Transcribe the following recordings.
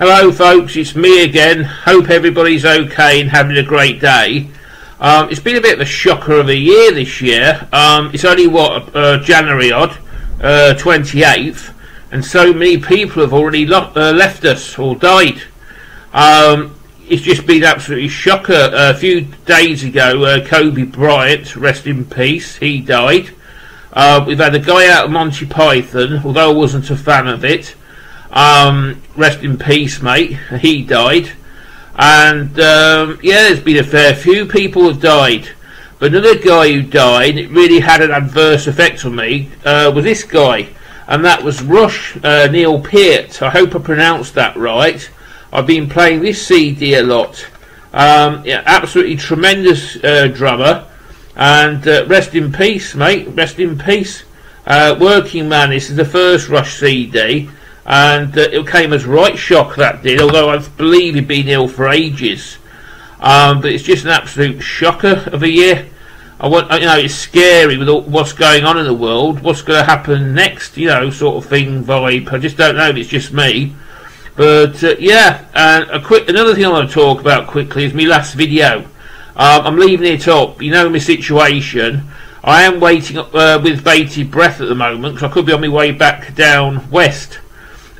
Hello folks, it's me again. Hope everybody's okay and having a great day. It's been a bit of a shocker of a year this year. It's only January odd, 28th, and so many people have already left us or died. It's just been absolutely shocker. A few days ago, Kobe Bryant, rest in peace, he died. We've had a guy out of Monty Python, although I wasn't a fan of it. Rest in peace, mate. He died. And yeah, there's been a fair few people have died. But another guy who died, it really had an adverse effect on me, was this guy. And that was Rush, Neil Peart. I hope I pronounced that right. I've been playing this CD a lot. Yeah, absolutely tremendous drummer. And rest in peace, mate. Rest in peace. Working Man, this is the first Rush CD. And it came as right shock, that did, although I believe he'd been ill for ages. But it's just an absolute shocker of a year. You know, it's scary with what's going on in the world, what's going to happen next, you know, sort of thing vibe. I just don't know if it's just me. But yeah, and another thing I want to talk about quickly is my last video. I'm leaving it up. You know my situation. I am waiting with bated breath at the moment, because I could be on my way back down west.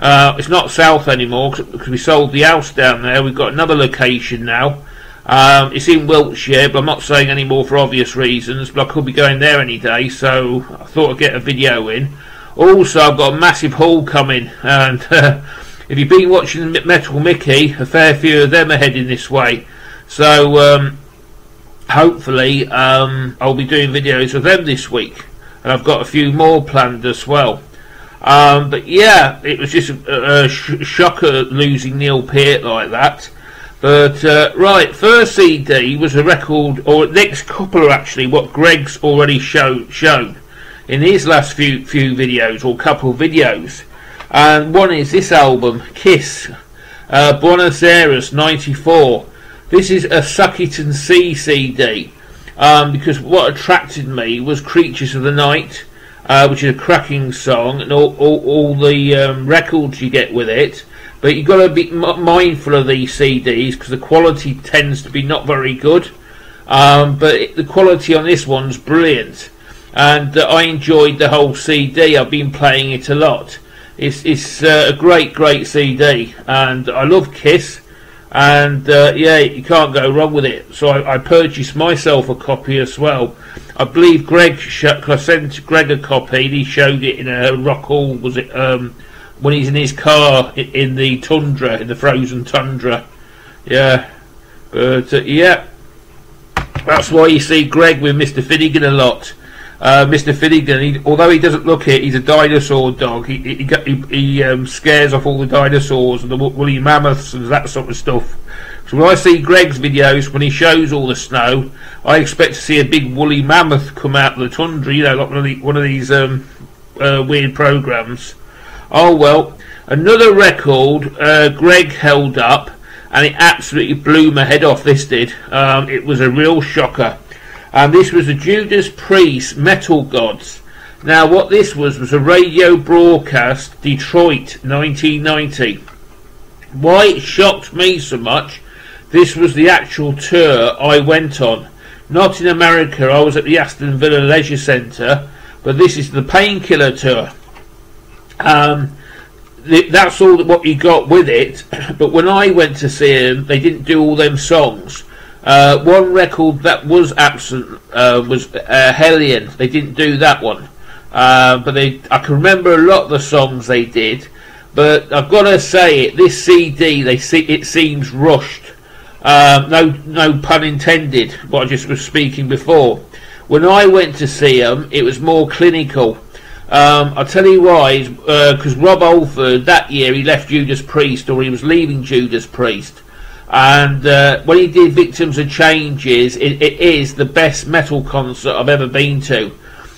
It's not south anymore because we sold the house down there. We've got another location now. It's in Wiltshire, but I'm not saying any more for obvious reasons, but I could be going there any day, so I thought I'd get a video in. Also, I've got a massive haul coming, and if you've been watching Metal Mickey, a fair few of them are heading this way. So hopefully I'll be doing videos of them this week, and I've got a few more planned as well. But yeah, it was just a shocker losing Neil Peart like that. But right, first CD was a record, or next couple are actually what Greg's already shown in his last few videos, or couple of videos. And one is this album, Kiss, Buenos Aires '94. This is a Suck It and See CD, because what attracted me was Creatures of the Night, which is a cracking song, and all the records you get with it. But you've got to be mindful of these CDs because the quality tends to be not very good. But the quality on this one's brilliant, and I enjoyed the whole CD. I've been playing it a lot. It's a great CD, and I love Kiss. And yeah, you can't go wrong with it. So I purchased myself a copy as well. I believe Greg, cause I sent Greg a copy, and he showed it in a rock hall, was it, when he's in his car in the tundra, in the frozen tundra. Yeah, but yeah, that's why you see Greg with Mr. Finnegan a lot. Mr. Finnegan, although he doesn't look it, he's a dinosaur dog. He scares off all the dinosaurs and the woolly mammoths and that sort of stuff. So when I see Greg's videos, when he shows all the snow, I expect to see a big woolly mammoth come out of the tundra, you know, like one of these weird programs. Oh well, another record Greg held up, and it absolutely blew my head off, this did. It was a real shocker. And this was the Judas Priest Metal Gods. Now what this was a radio broadcast, Detroit 1990. Why it shocked me so much, this was the actual tour I went on. Not in America, I was at the Aston Villa Leisure Centre, but this is the Painkiller tour. That's all what you got with it, but when I went to see them, they didn't do all them songs. One record that was absent was Hellion. They didn't do that one, but I can remember a lot of the songs they did. But I've got to say it, this CD, it seems rushed. No pun intended. What I just was speaking before. When I went to see them, it was more clinical. I'll tell you why, because Rob Alford that year he left Judas Priest, or he was leaving Judas Priest. And when he did Victims of Changes, it is the best metal concert I've ever been to.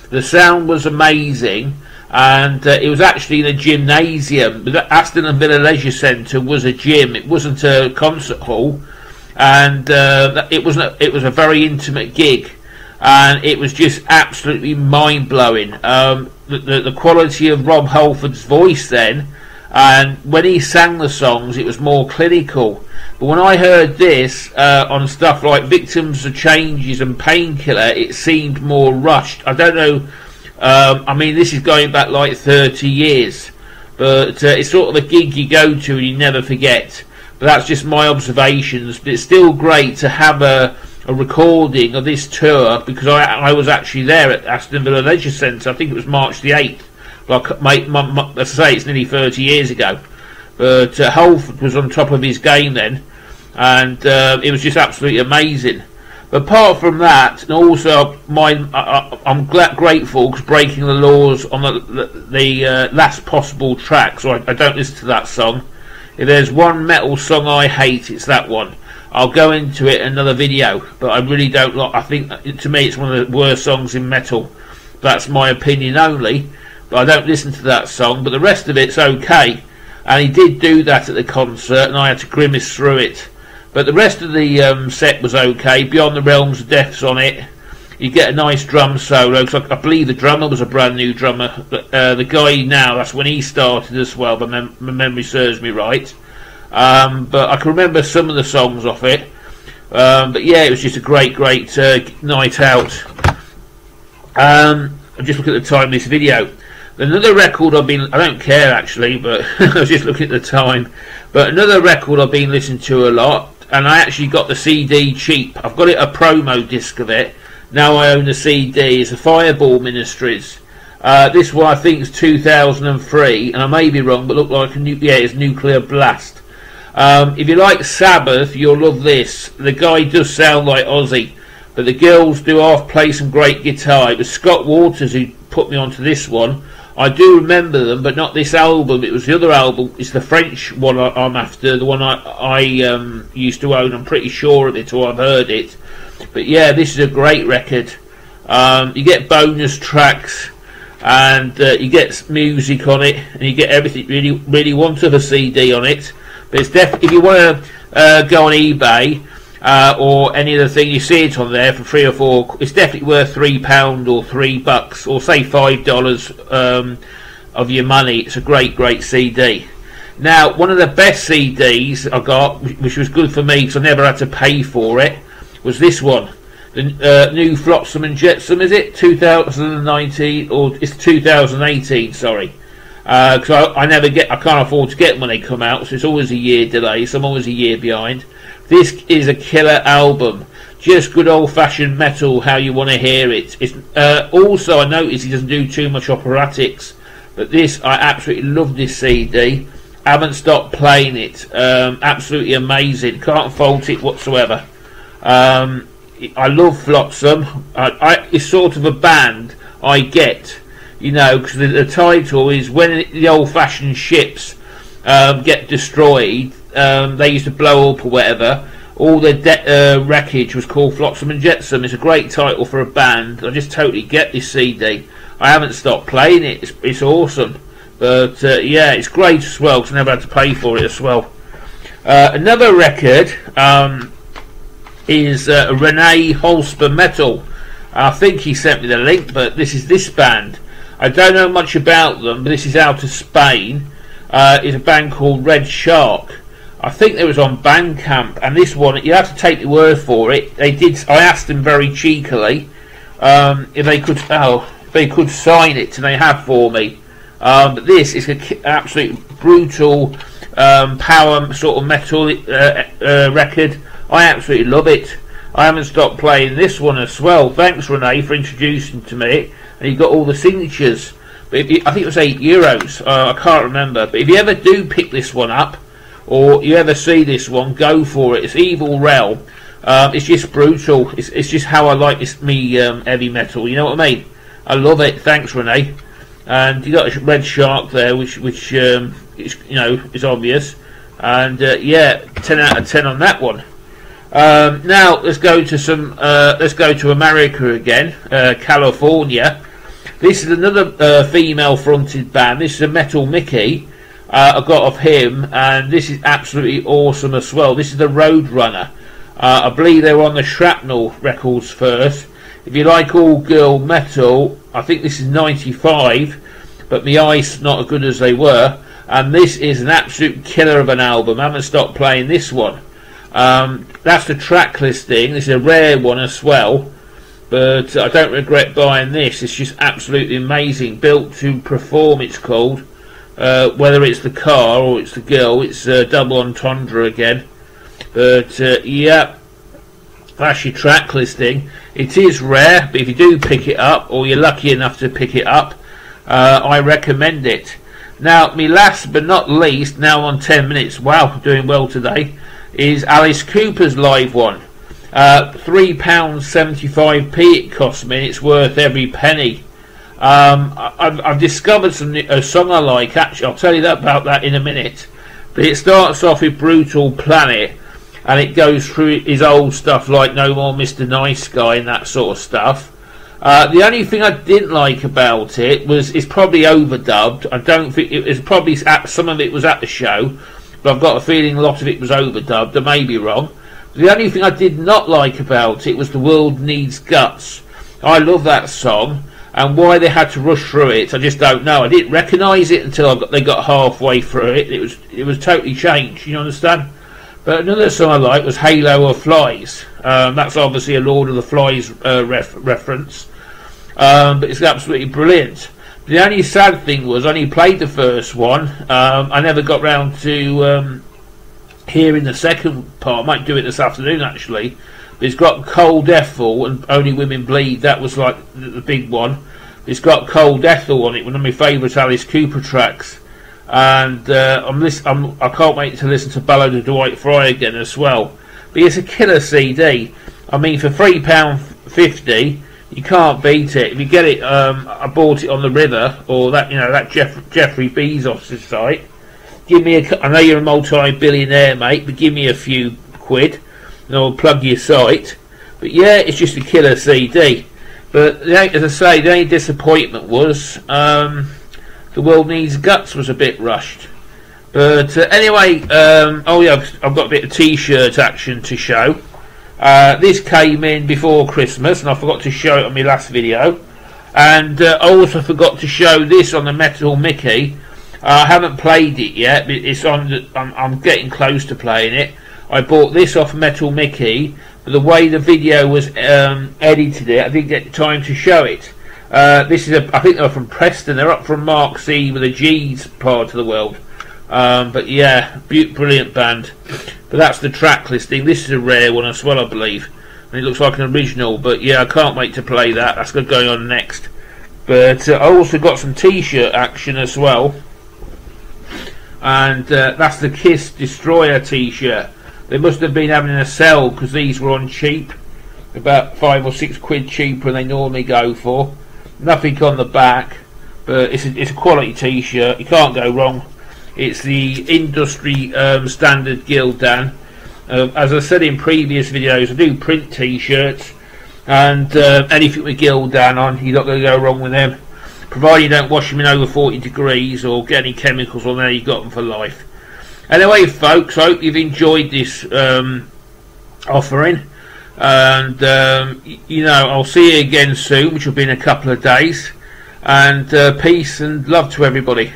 The sound was amazing, and it was actually in a gymnasium. The Aston Villa Leisure Centre was a gym, it wasn't a concert hall, and it was a very intimate gig, and it was just absolutely mind-blowing. The quality of Rob Halford's voice then, and when he sang the songs it was more clinical. But when I heard this on stuff like Victims of Changes and Painkiller, it seemed more rushed. I don't know, I mean this is going back like 30 years, but it's sort of a gig you go to and you never forget. But that's just my observations. But it's still great to have a recording of this tour, because I was actually there at Aston Villa Leisure Centre. I think it was March the 8th. Like, let's say it's nearly 30 years ago. But Holford was on top of his game then, and it was just absolutely amazing. But apart from that, and also I'm grateful because Breaking the Laws on the Last Possible Track, so I don't listen to that song. If there's one metal song I hate, it's that one. I'll go into it in another video, but I really don't like. I think to me it's one of the worst songs in metal. That's my opinion only, but I don't listen to that song. But the rest of it's okay, and he did do that at the concert, and I had to grimace through it. But the rest of the set was okay. Beyond the Realms of Death's on it. You get a nice drum solo, because I believe the drummer was a brand new drummer. The guy now, that's when he started as well, but my memory serves me right. But I can remember some of the songs off it. But yeah, it was just a great night out. I'm just looking at the time of this video. Another record I don't care actually, but I was just looking at the time. But another record I've been listening to a lot, and I actually got the CD cheap. I've got a promo disc of it. Now I own the CD. It's the Fireball Ministries. This one I think is 2003, and I may be wrong, but look like it's Nuclear Blast. If you like Sabbath, you'll love this. The guy does sound like Ozzy, but the girls do play some great guitar. It was Scott Waters who put me onto this one. I do remember them, but not this album. It was the other album. It's the French one I'm after, the one I used to own. I'm pretty sure of it, or I've heard it. But yeah, this is a great record. You get bonus tracks, and you get music on it, and you get everything you really want of a CD on it. But it's if you want to go on eBay or any other thing, you see it on there for £3 or £4. It's definitely worth £3 or $3, or say $5 of your money. It's a great CD. Now, one of the best CDs I got, which was good for me because I never had to pay for it, was this one. The new Flotsam and Jetsam, is it 2019 or it's 2018? Sorry. Because I can't afford to get them when they come out, so it's always a year delay, so I'm always a year behind. This is a killer album, just good old-fashioned metal, how you want to hear it. It's also, I noticed he doesn't do too much operatics, but this, I absolutely love this CD. Haven't stopped playing it. Absolutely amazing, can't fault it whatsoever. I love Flotsam. It's sort of a band I get. You know, because the title is when the old-fashioned ships get destroyed, they used to blow up or whatever. All the wreckage was called Flotsam and Jetsam. It's a great title for a band. I just totally get this CD. I haven't stopped playing it. It's awesome. But yeah, it's great as well because I never had to pay for it as well. Another record is Renee Holsper Metal. I think he sent me the link, but this is this band. I don't know much about them, but this is out of Spain. It's a band called Red Shark. I think it was on Bandcamp, and this one, you have to take the word for it. They did. I asked them very cheekily if they could sign it, and they have for me. But this is an absolute brutal power sort of metal record. I absolutely love it. I haven't stopped playing this one as well. Thanks, Renee, for introducing to me. And you got all the signatures. But I think it was €8. I can't remember. But if you ever do pick this one up, or you ever see this one, go for it. It's Evil Realm. It's just brutal. It's just how I like this heavy metal. You know what I mean? I love it. Thanks, Renee. And you got a Red Shark there, which is, you know, is obvious. And yeah, 10 out of 10 on that one. Now let's go to America again, California. This is another female-fronted band. This is a Metal Mickey. I got of him, and this is absolutely awesome as well. This is the Roadrunner. I believe they were on the Shrapnel records first. If you like all-girl metal, I think this is 95, but my eyes not as good as they were. and this is an absolute killer of an album. I haven't stopped playing this one. That's the track listing. This is a rare one as well, but I don't regret buying this. It's just absolutely amazing. Built to Perform, it's called. Whether it's the car or it's the girl, it's double entendre again. But yeah, that's your track listing. It is rare, but if you do pick it up, or you're lucky enough to pick it up, I recommend it. Now, me last but not least, now on 10 minutes, wow, doing well today, is Alice Cooper's live one. £3.75p it cost me, and it's worth every penny. I've discovered a song I like. Actually, I'll tell you about that in a minute. But it starts off with Brutal Planet, and it goes through his old stuff like No More Mr. Nice Guy and that sort of stuff. The only thing I didn't like about it was it's probably overdubbed. I don't think it was probably some of it was at the show, but I've got a feeling a lot of it was overdubbed. I may be wrong. The only thing I did not like about it was The World Needs Guts. I love that song, and why they had to rush through it, I just don't know. I didn't recognise it until they got halfway through it. It was totally changed. You understand? But another song I like was Halo of Flies. That's obviously a Lord of the Flies reference. But it's absolutely brilliant. The only sad thing was I only played the first one. I never got round to hearing the second part. I might do it this afternoon actually. But it's got Cold Ethel and Only Women Bleed. That was like the big one. It's got Cold Ethel on it, one of my favourite Alice Cooper tracks. And I can't wait to listen to Ballad of Dwight Fry again as well. But it's a killer CD. I mean, for £3.50, you can't beat it. If you get it, I bought it on the River, or that Jeffrey Bezos' site. Give me I know you're a multi-billionaire, mate, but give me a few quid, and I'll plug your site. But yeah, it's just a killer CD. But as I say, the only disappointment was The World Needs Guts was a bit rushed. But anyway, oh yeah, I've got a bit of t-shirt action to show. This came in before Christmas, and I forgot to show it on my last video. And I also forgot to show this on the Metal Mickey. I haven't played it yet, but it's on. I'm getting close to playing it. I bought this off Metal Mickey, but the way the video was edited, I didn't get time to show it. This is I think they're from Preston. They're up from Mark C with a G's part of the world. But yeah, brilliant band. But that's the track listing. This is a rare one as well, I believe, and it looks like an original. But yeah, I can't wait to play that. That's going on next. But I also got some t-shirt action as well, and that's the Kiss Destroyer t-shirt. They must have been having a sale because these were on cheap, about £5 or £6 cheaper than they normally go for. Nothing on the back, but it's a quality t-shirt. You can't go wrong. It's the industry standard Gildan. As I said in previous videos, I do print t-shirts, and anything with Gildan on, you're not going to go wrong with them, provided you don't wash them in over 40 degrees or get any chemicals on there. You've got them for life. Anyway, folks, I hope you've enjoyed this offering, and I'll see you again soon, which will be in a couple of days. And peace and love to everybody.